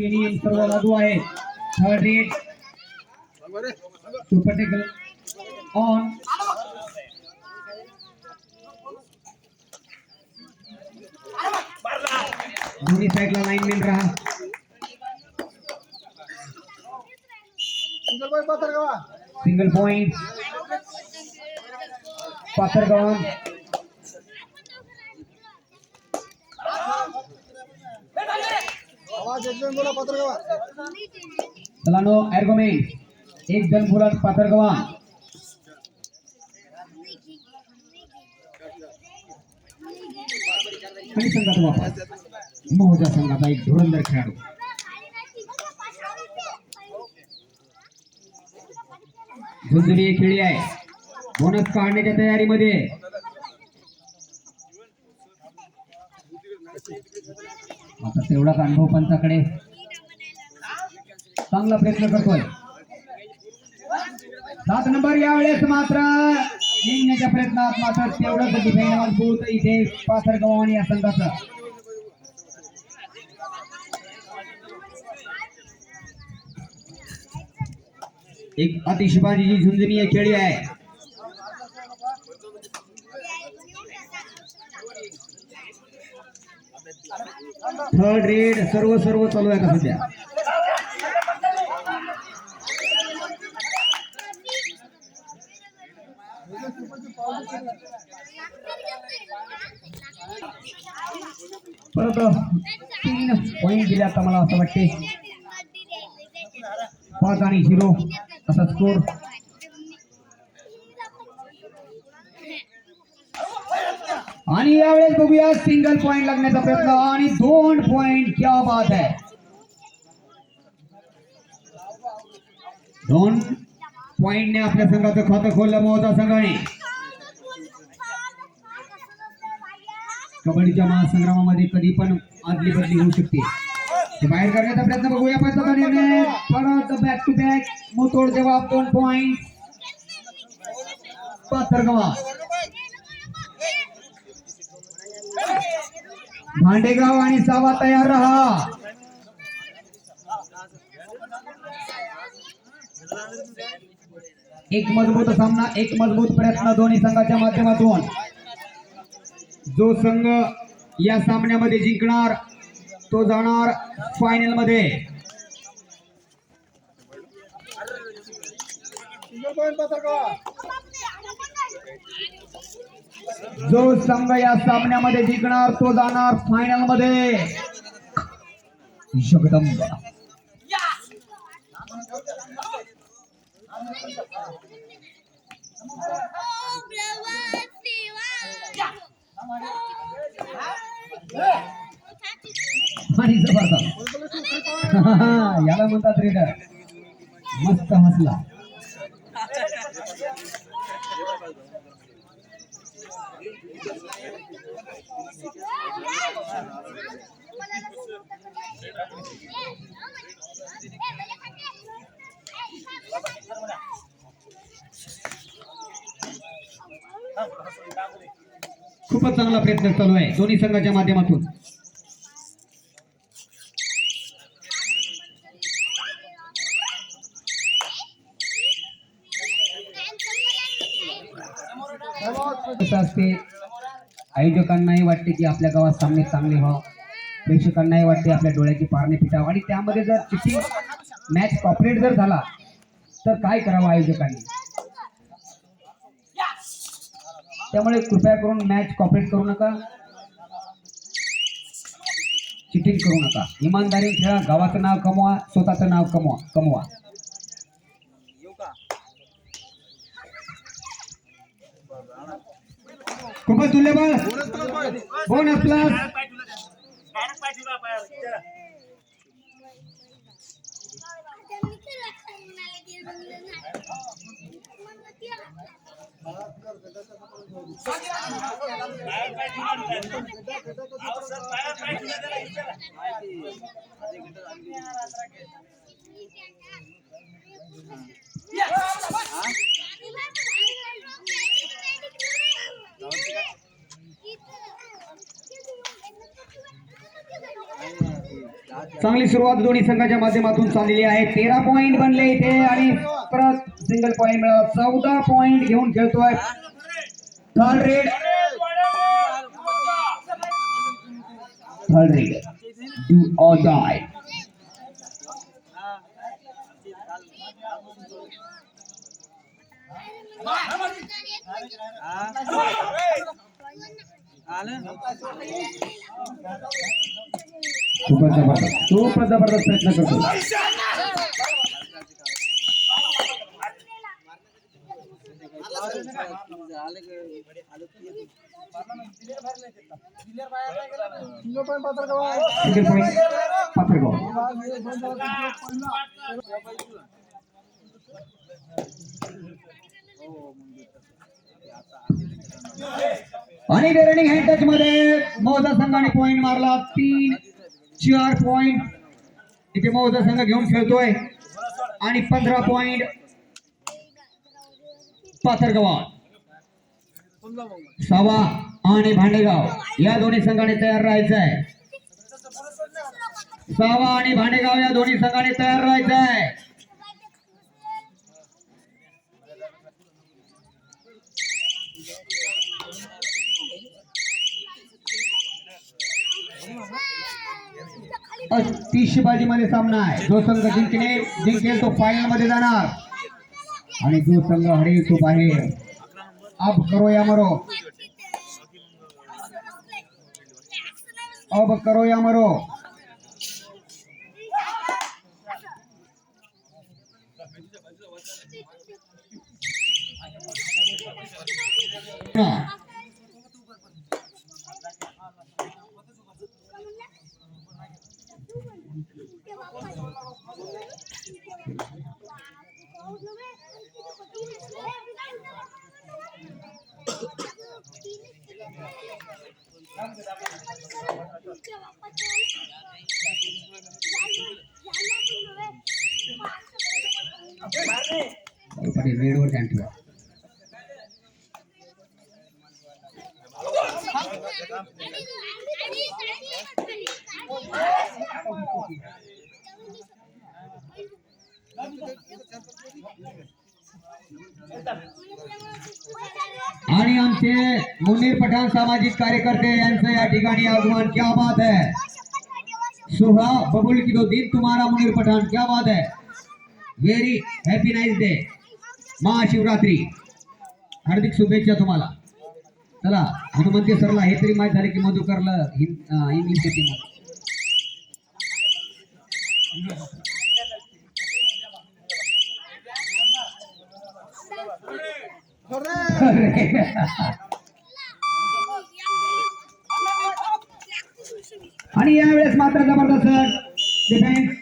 तिन्ही सर्व लागू आहे. थर्ड रेड सुपर टेकल ऑन. दोन्ही साइडला लाईनमेन राहा. Single point पाथरगाव. चलानो ॲर्गोमेंट एक जण बोलत पाथरगाव. आणि संघात वापस महोजा संघाचा एक धुरंधर खेळाडू. झुंझुनी खेळी आहे. बोनस काढण्याच्या तयारीमध्ये. आता तेवढाच अनुभव पंचाकडे. चांगला प्रयत्न करतोय. 7 नंबर यावेळेस मात्र जिंकण्याच्या प्रयत्नात मात्र तेवढंच डिफेंड मजबूत इथे पाथरगाव आणि या संघाचं. एक अतिशबाजी झुंझुनी खेळी आहे. थर्ड रेड सर्व चालू आहे का सध्या. परत 3 पॉइंट दिले आता मला असं वाटते. 5 आणि 0 असा स्कोर. आणि यावेळेस बघूया सिंगल पॉइंट लागण्याचा प्रयत्न आणि 2 पॉइंट. क्या बात आहे. 2 पॉइंटने आपल्या संघाचं खातं खोललं महोजा संघाने. कबड्डीच्या महासंग्रामामध्ये कधी पण आदली बदली होऊ शकते. ते बाहेर करण्याचा प्रयत्न बघूया पंचाने. परत बॅक टू बॅक मुतोड जवाब. 2 पॉइंट पाथरगाव. भांडेगाव आणि सावा तयार रहा. एक मजबूत सामना, एक मजबूत प्रयत्न दोन्ही संघाच्या माध्यमातून. जो संघ या सामन्यामध्ये जिंकणार तो जाणार फायनल मध्ये. जो संघ या सामन्यामध्ये जिंकणार तो जाणार फायनल मध्ये. जगदंबा. आणि जबरदस्त याला म्हणतात रेडर. मस्त हसला. खूपच चांगला प्रयत्न चालू आहे दोन्ही संघाच्या माध्यमातून. असते आयोजकांनाही वाटते की आपल्या गावात सामने चांगले व्हावं. प्रेक्षकांनाही वाटते आपल्या डोळ्याची पारणे फिटावं. आणि त्यामध्ये जर चिटिंग मॅच कॉपरेट जर झाला तर काय करावं आयोजकांनी. त्यामुळे कृपया करून मॅच कॉपरेट करू नका. चिटिंग करू नका. इमानदारी खेळा. गावाचं नाव कमवा. स्वतःचं नाव कमवा. खूपच तुल्यबळ बोनस प्लस. चांगली सुरुवात दोन्ही संघाच्या माध्यमातून चाललेली आहे. 13 पॉइंट बनले इथे आणि परत सिंगल पॉइंट मिळाला. 14 पॉइंट घेऊन खेळतोय third raid. Third raid do or die. खूपच जबरदस्त प्रयत्न करतो. Single point Pathargaon. आणि रनिंग हँड टच मध्ये मौजा संघाने पॉइंट मारला. 3-4 पॉइंट इथे मौजा संघ घेऊन खेळतोय आणि 15 पॉइंट पाथरगाव. सावा आणि भांडेगाव या दोन्ही संघाने तयार राहायचं आहे. सावा आणि भांडेगाव या दोन्ही संघाने तयार राहायचं आहे. तीसशे बाजी मध्ये सामना आहे. जो संघ जिंकेल तो फायनल मध्ये जाणार आणि जो संघ हरेल तो बाहेर. अब करो या मरो. अब करो या मरो. रेडवर ध्यान ठेवा. आणि आमचे मुनीर पठाण सामाजिक कार्यकर्ते यांचं या ठिकाणी आगमन. क्या बात है. सुहा बबुल की दो दिन तुम्हारा मुनीर पठाण. क्या बात है. Very happy nice day. Mahashivratri हार्दिक शुभेच्छा तुम्हाला. चला हनुमंती सरला हे तरी माहित झाले की मधुकरला इंग्लिश येते. आणि यावेळेस मात्र जबरदस्त डिफेन्स.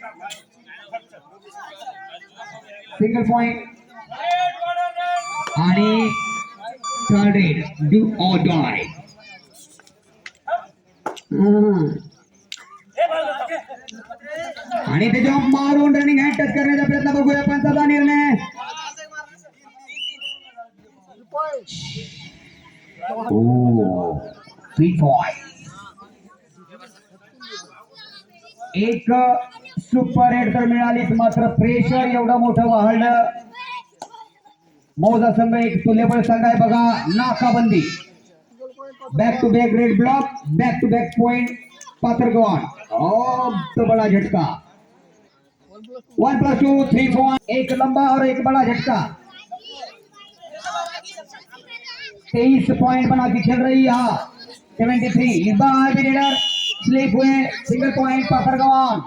सिंगल पॉइंट आणि थर्ड रेड डू ऑर डाय. आणि त्याच्या मारून रनिंग हँड टच करण्याचा प्रयत्न बघूया. पंचाचा निर्णय. एक सुपर हेड तर मिळालीच मात्र प्रेशर एवढं मोठं वाढलं. मौजा संघ एक तुल्यबळ संघ आहे बघा. नाकाबंदी. Back to back raid block. Back to back point Pathargaon. बड़ा झटका. 1+2 3 4. एक लंबा और एक बड़ा झटका. 23 पॉइंट बना के खेल रही है 73. इस बार भी लीडर स्लिप हुए. Single point Pathargaon.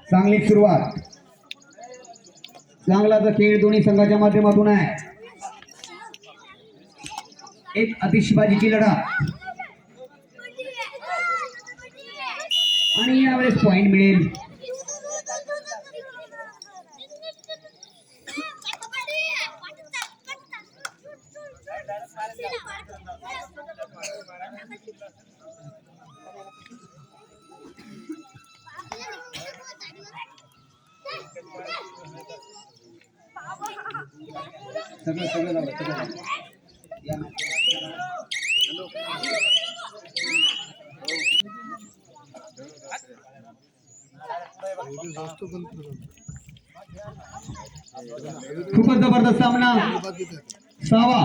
चांगली सुरुवात, चांगला खेळ दोन्ही संघाच्या माध्यमातून आहे. एक आतिषबाजीची लढत आणि यावेळेस पॉइंट मिळेल. सगळं सगळं लावा, सगळं लावा. या ना. खूपच जबरदस्त सामना. 6वा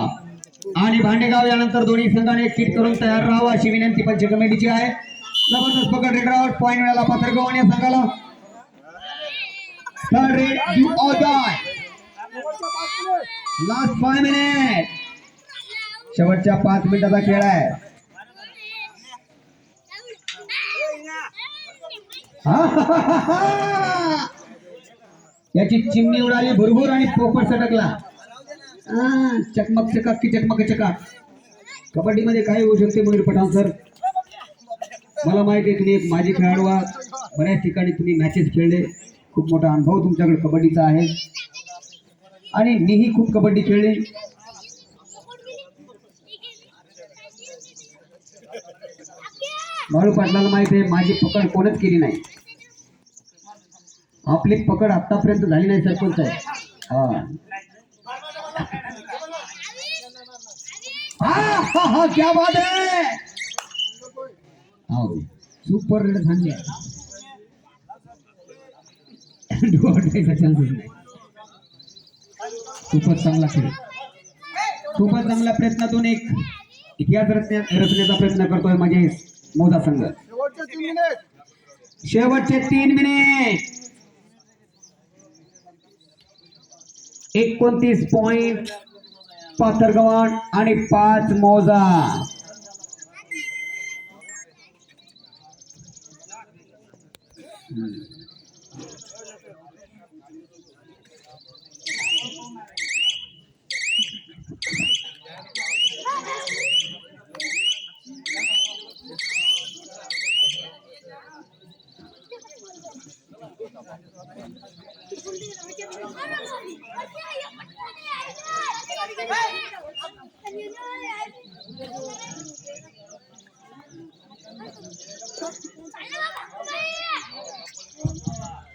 आणि भांडेगाव यानंतर दोन्ही संघाने किट करून तयार राहावं अशी विनंती पंच कमिटीची आहे. जबरदस्त पकड, रेड आउट, पॉइंट मिळाला पाथरगाव या संघाला. Third raid do or die. Last 5 minute, शेवटच्या 5 मिनिटाचा खेळ आहे. याची चिमणी उडाली भरभूर आणि पोपट सटकला. चकमक चकाक की चकमक चकाक. कबड्डी मध्ये काय होऊ शकते मुनीर पठाण सर? मला माहिती आहे तुम्ही एक माजी खेळाडू आहात, बऱ्याच ठिकाणी तुम्ही मॅचेस खेळले, खूप मोठा अनुभव तुमच्याकडे कबड्डीचा आहे आणि मीही खूप कबड्डी खेळली. बाळू पाटलाला माहिती आहे माझी पकड कोणच केली नाही. आपली पकड आतापर्यंत झाली नाही सरपंच आहे. हा क्या बात है. सुपर रेड झाली. खूपच चांगला खेळ, खूपच चांगल्या प्रयत्नातून एक इतिहास रचण्याचा प्रयत्न करतोय म्हणजे मोजा संघ. शेवटचे 3 मिनिट, 29 पॉइंट पाथरगवान आणि 5 मोजा.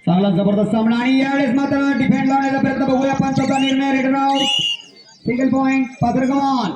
चांगला जबरदस्त सामना आणि यावेळेस मात्र डिफेंड लावण्याचा प्रयत्न बघूया. पंचाचा निर्णय, रिटर्न आउट, सिंगल पॉइंट पाथरगवान.